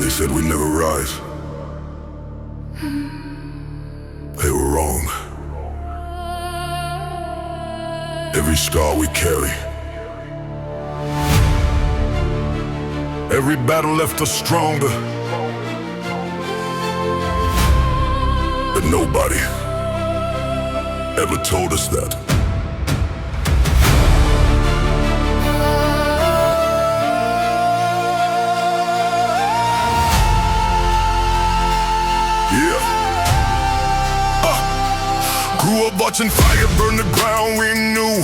They said we'd never rise. They were wrong. Every scar we carry, every battle left us stronger. But nobody ever told us that. Grew up watching fire burn the ground. We knew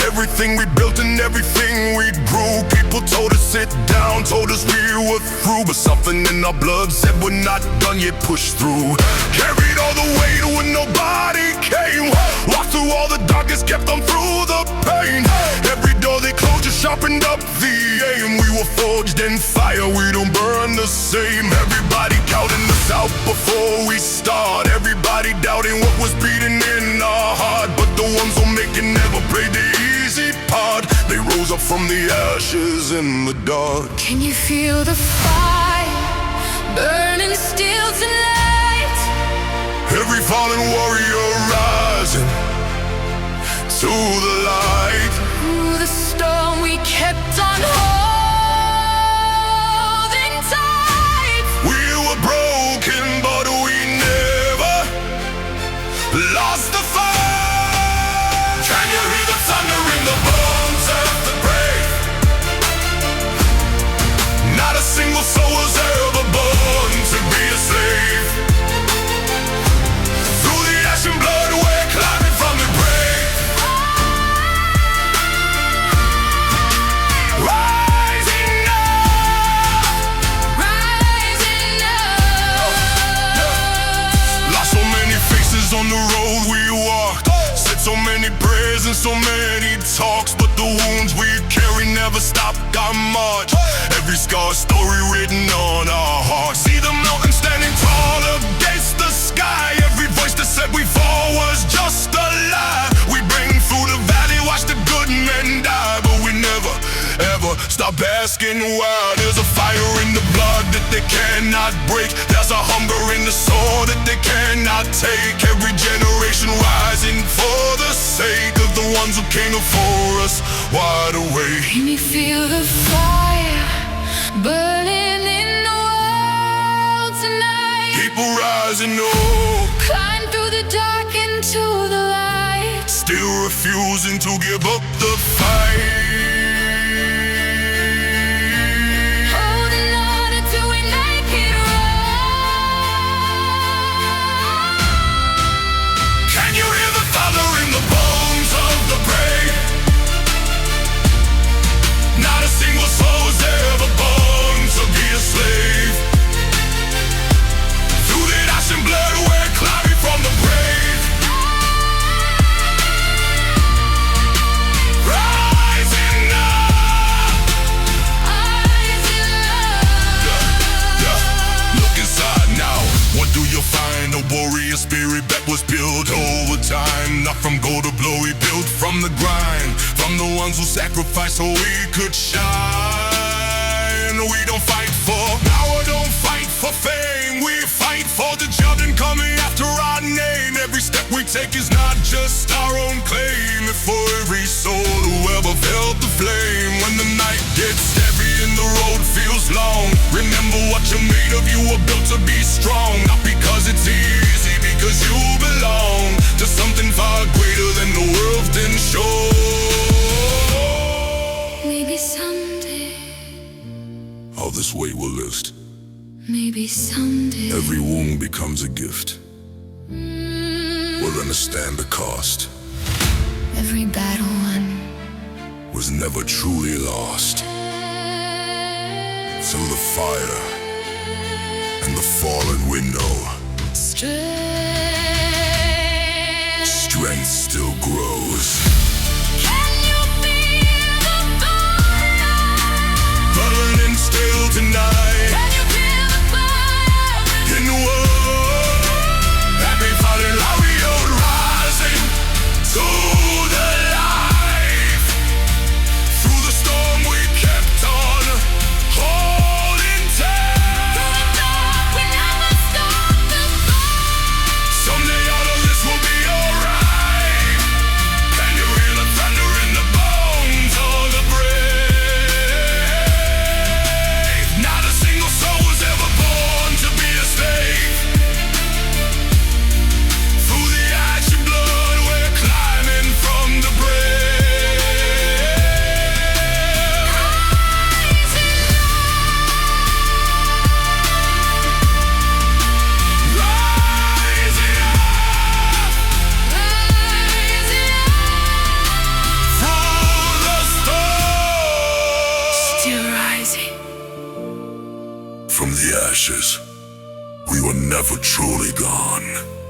everything we built and everything we grew. People told us sit down, told us we were through, but something in our blood said we're not done yet, push through. Carried all the way to when nobody came. Walked through all the darkness, kept on through the pain. Every door they closed just sharpened up the aim. We were forged in fire, we don't burn the same. Everybody counting us out before we start. Everybody doubting what was beating in our heart. But the ones who make it never played the easy part. They rose up from the ashes in the dark. Can you feel the fire burning still tonight? Every fallen warrior rising to the light. Through the storm we kept on holding tight. We were broken, but we never lost the fight. Can you hear the thunder in the bones of the brave? Not a single soul was ever born to be a slave. Through the ash and blood we're climbing from the grave. Rising up, Rising up. lost so many faces on the road we walked. Said so many prayers and so many talks, but the wounds we carry never stopped our march. Every scar, story written on our hearts. See the mountain standing tall against the sky. Every voice that said we fall was just a lie. We bring through the valley, watch the good men die, but we never, ever stop asking why. There's a fire in the blood that they cannot break. There's a hunger in the soul that they cannot take. Every generation rising for the sake of the ones who came before us, wide awake. Can you feel the fire burning in the world tonight? People rising up, Climb through the dark into the light. still refusing to give up the fight. Holding on until we make it right. Can you hear the thunder in the bones of the brave? Not a single soul was ever born to be a slave. Through the ash and blood we're climbing from the grave. Rising up. Look inside now, what do you find? A warrior spirit that was built over time. Not from gold or blow, we built from the grind. From the ones who sacrificed so we could shine. We don't fight for power, don't fight for fame. We fight for the children coming after our name. Every step we take is not just our own claim. It's for every soul who ever felt the flame. When the night gets heavy and the road feels long, remember what you're made of. You were built to be strong. Not because it's easy, because you belong to something far greater than the world can show. Maybe someday, All this weight will lift. maybe someday. Every wound becomes a gift. We'll understand the cost. Every battle won. Was never truly lost. Through the fire and the fallen we know, strength still grows. Can you feel the fire? Burning still tonight. Can you feel the fire? In the world, every fallen warrior rising to the light. Through the storm we kept on holding tight. the ashes, we were never truly gone.